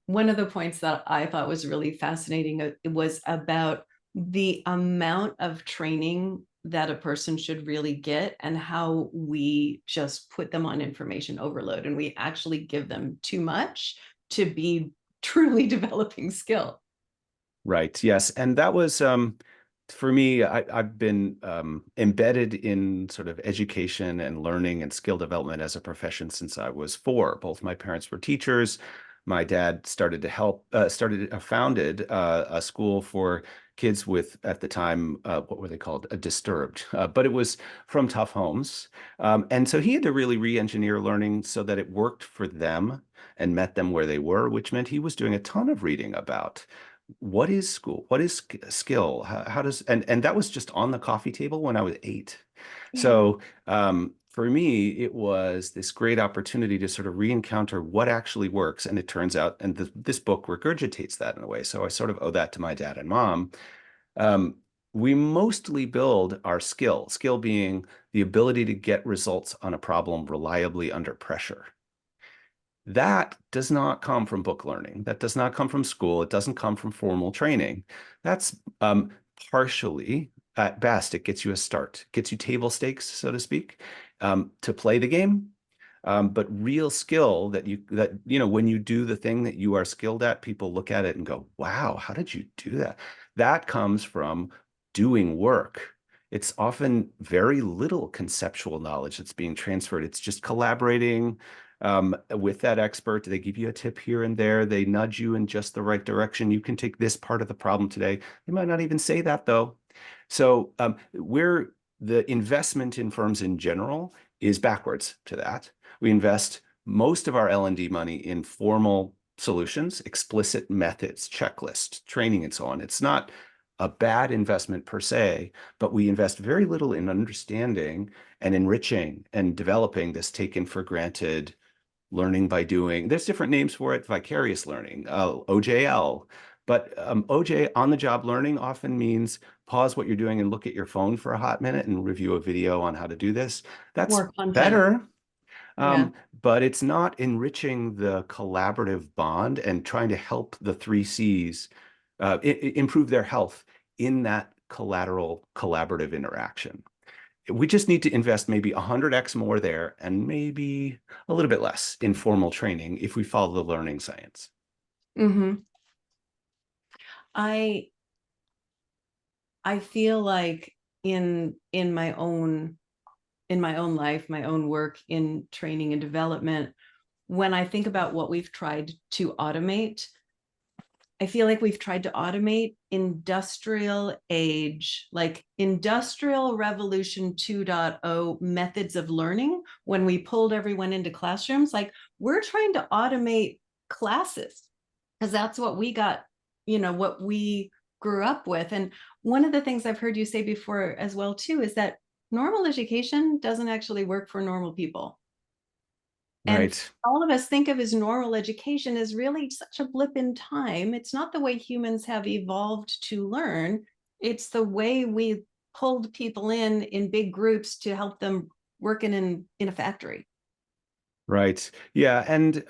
One of the points that I thought was really fascinating was about the amount of training that a person should really get and how we just put them on information overload and we actually give them too much to be truly developing skill. Right. Yes. And that was for me, I've been embedded in sort of education and learning and skill development as a profession since I was 4. Both my parents were teachers. My dad founded a school for kids with, at the time, what were they called? Disturbed. But it was from tough homes. And so he had to really re-engineer learning so that it worked for them and met them where they were, which meant he was doing a ton of reading about what is school? What is skill? How does and that was just on the coffee table when I was 8. Yeah. So for me, it was this great opportunity to sort of re-encounter what actually works. And it turns out, and this book regurgitates that in a way. So I sort of owe that to my dad and mom. Um, we mostly build our skill being the ability to get results on a problem reliably under pressure. That does not come from book learning. That does not come from school. It doesn't come from formal training. That's partially, at best, it gets you a start, gets you table stakes, so to speak, to play the game. But real skill that when you do the thing that you are skilled at, people look at it and go, wow, how did you do that? That comes from doing work. It's often very little conceptual knowledge that's being transferred. It's just collaborating with that expert. They give you a tip here and there. They nudge you in just the right direction. You can take this part of the problem today. They might not even say that though. So where the investment in firms in general is backwards to that. We invest most of our L&D money in formal solutions, explicit methods, checklists, training, and so on. It's not a bad investment per se, but we invest very little in understanding and enriching and developing this taken for granted learning by doing. There's different names for it, vicarious learning, OJL. But OJ, on-the-job learning, often means pause what you're doing and look at your phone for a hot minute and review a video on how to do this. That's More content. better, Yeah. but it's not enriching the collaborative bond and trying to help the 3 Cs improve their health in that collaborative interaction. We just need to invest maybe 100x more there and maybe a little bit less in formal training if we follow the learning science. Mm-hmm. I feel like in my own life, my own work in training and development, when I think about what we've tried to automate, I feel like we've tried to automate industrial age, like industrial revolution 2.0 methods of learning. When we pulled everyone into classrooms, like we're trying to automate classes because that's what we got, what we grew up with. And one of the things I've heard you say before as well too is that normal education doesn't actually work for normal people. And Right. all of us think of as normal education is really such a blip in time. It's not the way humans have evolved to learn. It's the way we pulled people in big groups to help them work in a factory. Right. Yeah. And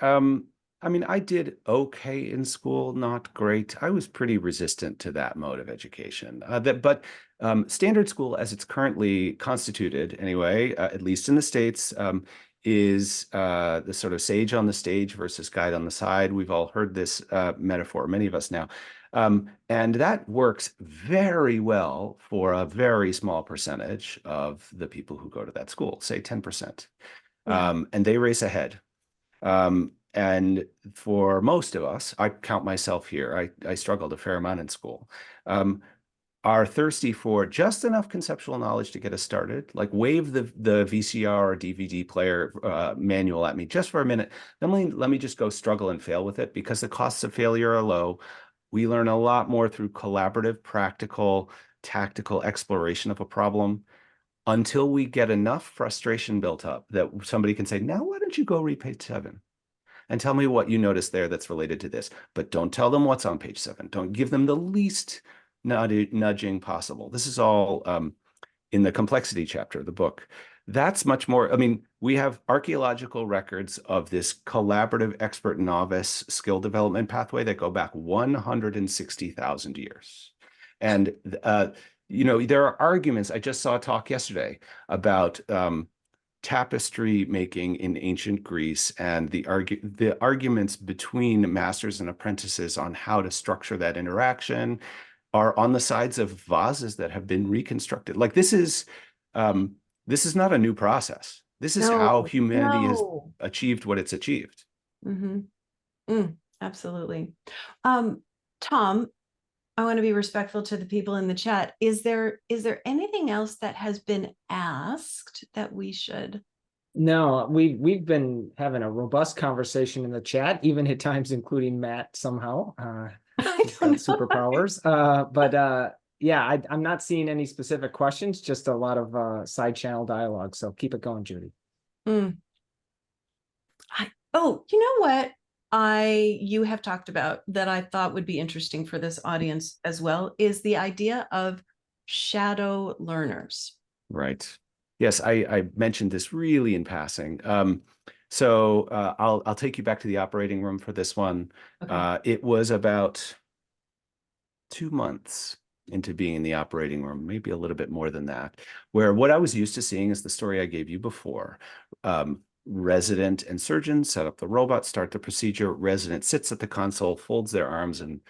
I mean, I did okay in school, not great. I was pretty resistant to that mode of education. But standard school, as it's currently constituted, anyway, at least in the States, is the sort of sage on the stage versus guide on the side. We've all heard this metaphor, many of us now. And that works very well for a very small percentage of the people who go to that school, say 10%. Yeah. And they race ahead. And for most of us, I count myself here, I struggled a fair amount in school, are thirsty for just enough conceptual knowledge to get us started, like wave the VCR or DVD player manual at me just for a minute. Then let me just go struggle and fail with it because the costs of failure are low. We learn a lot more through collaborative, practical, tactical exploration of a problem until we get enough frustration built up that somebody can say, now, why don't you go read page 7 and tell me what you noticed there that's related to this? But don't tell them what's on page 7. Don't give them the least nudging possible. This is all in the complexity chapter of the book. That's much more, I mean, we have archaeological records of this collaborative expert novice skill development pathway that go back 160,000 years. And, there are arguments. I just saw a talk yesterday about tapestry making in ancient Greece and the arguments between masters and apprentices on how to structure that interaction are on the sides of vases that have been reconstructed. Like this is not a new process. This is how humanity has achieved what it's achieved. Absolutely. Tom, I want to be respectful to the people in the chat. Is there anything else that has been asked that we should? No, we've been having a robust conversation in the chat, even at times including Matt somehow. Superpowers. Yeah, I'm not seeing any specific questions, just a lot of side channel dialogue. So keep it going, Judy. You know what you have talked about that I thought would be interesting for this audience as well is the idea of shadow learners. Right. Yes, I mentioned this really in passing. So I'll take you back to the operating room for this one. Okay. It was about 2 months into being in the operating room, maybe a little bit more than that, where what I was used to seeing is the story I gave you before. Resident and surgeon set up the robot, start the procedure. Resident sits at the console, folds their arms, and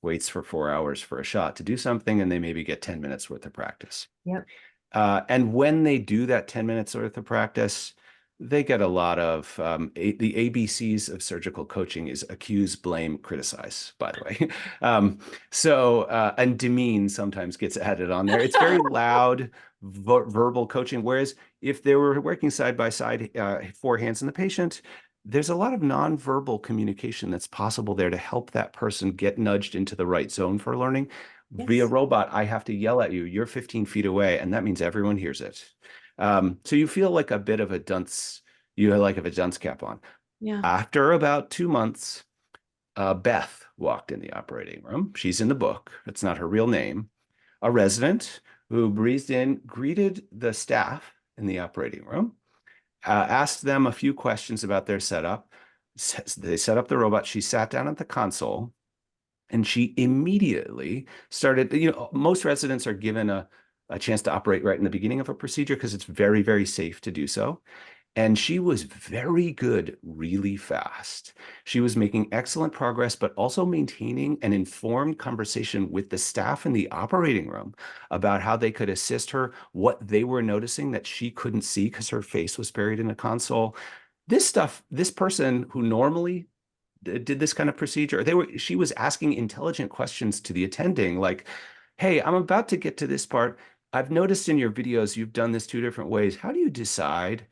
waits for 4 hours for a shot to do something, and they maybe get 10 minutes worth of practice. Yep. And when they do that 10 minutes worth of practice, they get a lot of the ABCs of surgical coaching is accuse, blame, criticize, by the way. And demean sometimes gets added on there. It's very loud verbal coaching. Whereas if they were working side by side, 4 hands in the patient, there's a lot of nonverbal communication that's possible there to help that person get nudged into the right zone for learning. Yes. Via robot, I have to yell at you, you're 15 feet away, and that means everyone hears it. So you feel like a bit of a dunce, you have like a dunce cap on. Yeah. After about 2 months, Beth walked in the operating room. She's in the book. It's not her real name. A resident who breezed in, greeted the staff in the operating room, asked them a few questions about their setup. They set up the robot. She sat down at the console, and she immediately started, most residents are given a chance to operate right in the beginning of a procedure because it's very, very safe to do so. And she was very good, really fast. She was making excellent progress, but also maintaining an informed conversation with the staff in the operating room about how they could assist her, what they were noticing that she couldn't see because her face was buried in a console. This person who normally did this kind of procedure, she was asking intelligent questions to the attending, like, hey, I'm about to get to this part. I've noticed in your videos, you've done this 2 different ways. How do you decide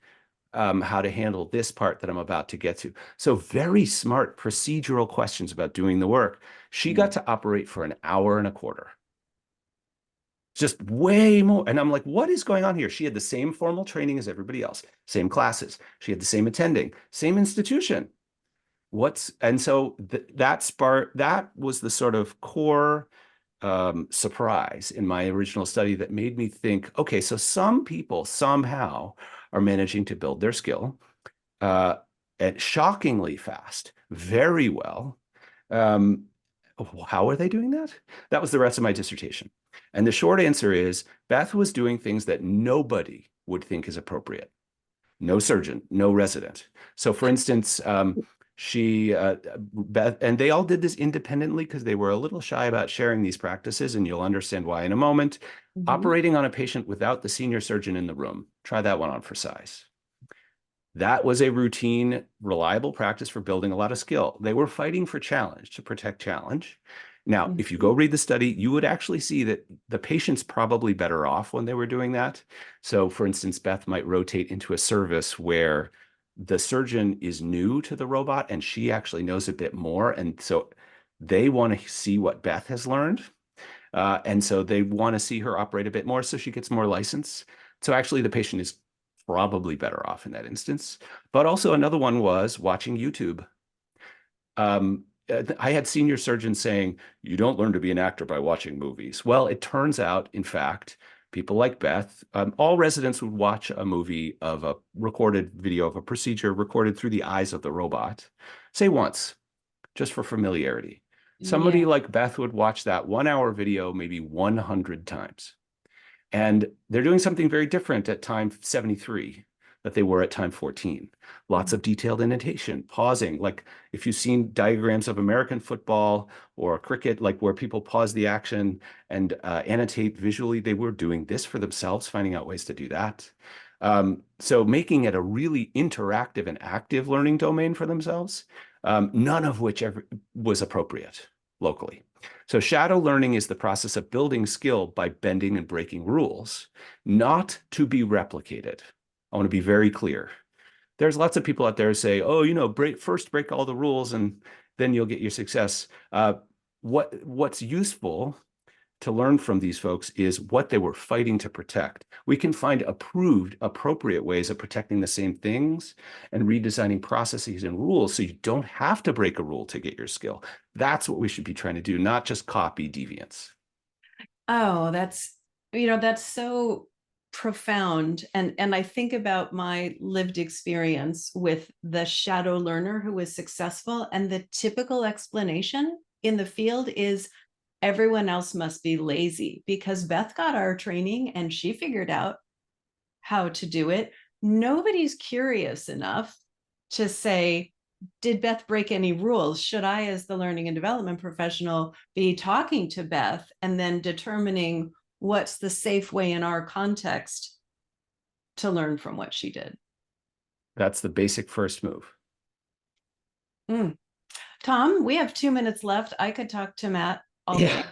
how to handle this part that I'm about to get to? So very smart procedural questions about doing the work. She got to operate for an hour and a quarter. Just way more. And I'm like, what is going on here? She had the same formal training as everybody else, same classes. She had the same attending, same institution. So that was the sort of core surprise in my original study that made me think, okay, so some people somehow are managing to build their skill at shockingly fast, very well. How are they doing that? That was the rest of my dissertation. And the short answer is Beth was doing things that nobody would think is appropriate. No surgeon, no resident. So for instance, Beth, and they all did this independently because they were a little shy about sharing these practices, and you'll understand why in a moment. Mm-hmm. Operating on a patient without the senior surgeon in the room. Try that one on for size. That was a routine, reliable practice for building a lot of skill. They were fighting for challenge, to protect challenge. Now, if you go read the study, you would actually see that the patient's probably better off when they were doing that. So for instance, Beth might rotate into a service where the surgeon is new to the robot and she actually knows a bit more. And so they want to see what Beth has learned. And so they want to see her operate a bit more so she gets more license. So actually the patient is probably better off in that instance. But also another one was watching YouTube. I had senior surgeons saying, you don't learn to be an actor by watching movies. Well, it turns out, in fact, people like Beth, all residents would watch a movie of a recorded video of a procedure recorded through the eyes of the robot, say once, just for familiarity. Somebody Yeah. like Beth would watch that 1 hour video maybe 100 times. And they're doing something very different at time 73 that they were at time 14. Lots of detailed annotation, pausing. Like if you've seen diagrams of American football or cricket, like where people pause the action and annotate visually, they were doing this for themselves, finding out ways to do that. So making it a really interactive and active learning domain for themselves, none of which ever was appropriate locally. So shadow learning is the process of building skill by bending and breaking rules, not to be replicated. I want to be very clear. There's lots of people out there who say, oh, first break all the rules and then you'll get your success. What's useful to learn from these folks is what they were fighting to protect. We can find approved, appropriate ways of protecting the same things and redesigning processes and rules so you don't have to break a rule to get your skill. That's what we should be trying to do, not just copy deviance. Oh, that's so profound. And I think about my lived experience with the shadow learner who is successful, and the typical explanation in the field is everyone else must be lazy, because Beth got our training and she figured out how to do it. Nobody's curious enough to say, did Beth break any rules? Should I, as the learning and development professional, be talking to Beth and then determining what's the safe way in our context to learn from what she did? That's the basic first move. Tom, we have 2 minutes left. I could talk to Matt all day.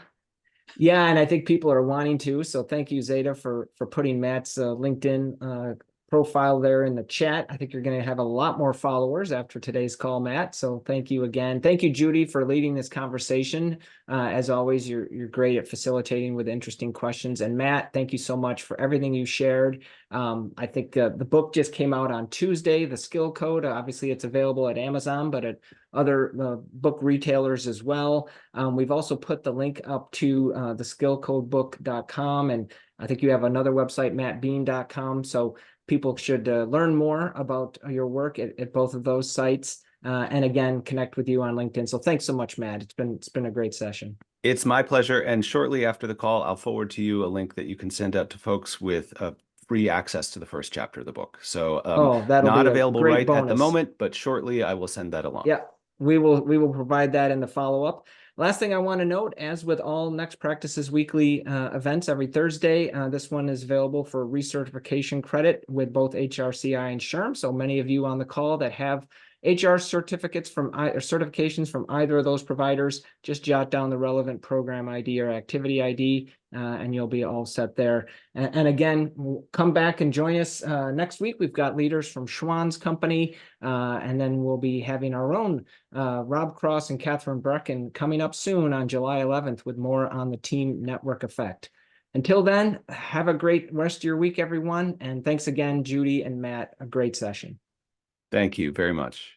Yeah, and I think people are wanting to. So thank you, Zeta, for putting Matt's LinkedIn profile there in the chat. I think you're going to have a lot more followers after today's call, Matt. So thank you again. Thank you, Judy, for leading this conversation. As always, you're great at facilitating with interesting questions. And Matt, thank you so much for everything you shared. I think the book just came out on Tuesday, The Skill Code. Obviously, it's available at Amazon, but at other book retailers as well. We've also put the link up to theskillcodebook.com, and I think you have another website, mattbeane.com. So people should learn more about your work at both of those sites. And again, connect with you on LinkedIn. So thanks so much, Matt. It's been a great session. It's my pleasure. And shortly after the call, I'll forward to you a link that you can send out to folks with free access to the first chapter of the book. So that'll not be available great right bonus at the moment, but shortly I will send that along. Yeah, we will provide that in the follow-up. Last thing I want to note, as with all Next Practices Weekly events every Thursday, this one is available for recertification credit with both HRCI and SHRM. So many of you on the call that have HR certificates or certifications from either of those providers, just jot down the relevant program ID or activity ID, and you'll be all set there. And again, come back and join us next week. We've got leaders from Schwann's company, and then we'll be having our own Rob Cross and Catherine Brecken coming up soon on July 11th with more on the team network effect. Until then, have a great rest of your week, everyone. And thanks again, Judy and Matt. A great session. Thank you very much.